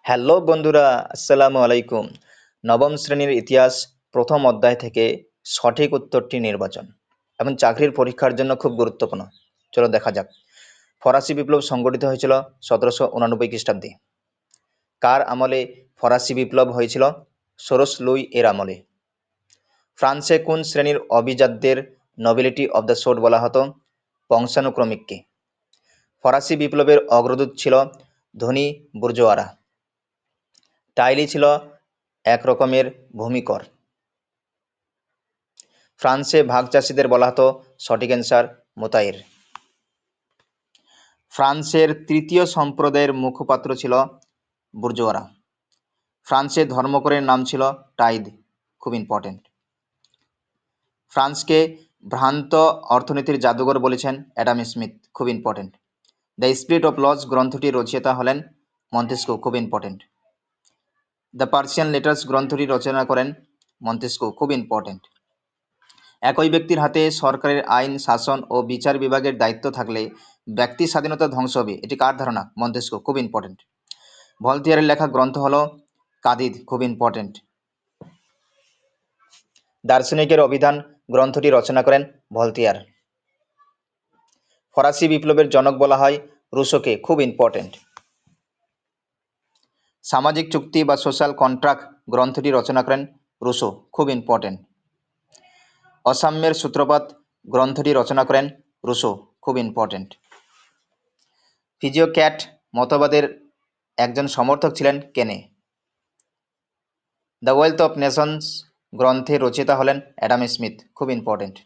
Hello বন্ধুরা, আসসালামু আলাইকুম। নবম শ্রেণীর ইতিহাস প্রথম অধ্যায় থেকে সঠিক উত্তরটি নির্বাচন এবং চাকরির পরীক্ষার জন্য খুব গুরুত্বপূর্ণ। চলো দেখা যাক। ফরাসি বিপ্লব সংগঠিত হয়েছিল 1789 খ্রিস্টাব্দে। কার আমলে ফরাসি বিপ্লব হয়েছিল? সোরস লুই এর আমলে। ফ্রান্সে কোন শ্রেণীর অভিজাতদের নোবেলিটি অব দ্য সোর্ড বলা হতো? বংশানুক্রমিককে। ফরাসি বিপ্লবের অগ্রদূত ছিল ধনী বুর্জোয়ারা। টাইলি ছিল এক রকমের ভূমিকর। ফ্রান্সে ভাগ চাষীদের বলা হতো, সঠিক অ্যান্সার মোতায়ের। ফ্রান্সের তৃতীয় সম্প্রদায়ের মুখপাত্র ছিল বুর্জোয়ারা। ফ্রান্সের ধর্মকরের নাম ছিল টাইদ, খুব ইম্পর্টেন্ট। ফ্রান্সকে ভ্রান্ত অর্থনীতির জাদুঘর বলেছেন অ্যাডাম স্মিথ, খুব important. The spirit of laws গ্রন্থটির রচয়িতা হলেন মন্তেস্কু, খুব ইম্পর্টেন্ট। দ্য পার্সিয়ান লেটার্স গ্রন্থটি রচনা করেন মন্তেস্কু, খুব ইম্পর্টেন্ট। একই ব্যক্তির হাতে সরকারের আইন, শাসন ও বিচার বিভাগের দায়িত্ব থাকলে ব্যক্তি স্বাধীনতা ধ্বংস হবে, এটি কার ধারণা? মন্তেস্কু, খুব ইম্পর্টেন্ট। ভলতেয়ারের লেখা গ্রন্থ হলো কাদিদ, খুব ইম্পর্টেন্ট। দার্শনিকের অভিধান গ্রন্থটি রচনা করেন ভলতেয়ার। ফরাসি বিপ্লবের জনক বলা হয় রুশোকে, খুব ইম্পর্টেন্ট। সামাজিক চুক্তি বা সোশ্যাল কন্ট্রাক্ট গ্রন্থটি রচনা করেন রুশো, খুব ইম্পর্টেন্ট। অসাম্যের সূত্রপাত গ্রন্থটি রচনা করেন রুশো, খুব ইম্পর্টেন্ট। ফিজিওক্যাট মতবাদের একজন সমর্থক ছিলেন কেনে। দ্য ওয়েলথ অফ নেশনস গ্রন্থের রচয়িতা হলেন অ্যাডাম স্মিথ, খুব ইম্পর্টেন্ট।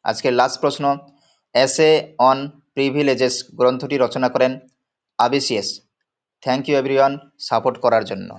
আজকের লাস্ট প্রশ্ন, এসে অন প্রিভিলেজেস গ্রন্থটি রচনা করেন আবিসিয়াস। থ্যাংক ইউ এভরিওয়ান সাপোর্ট করার জন্য।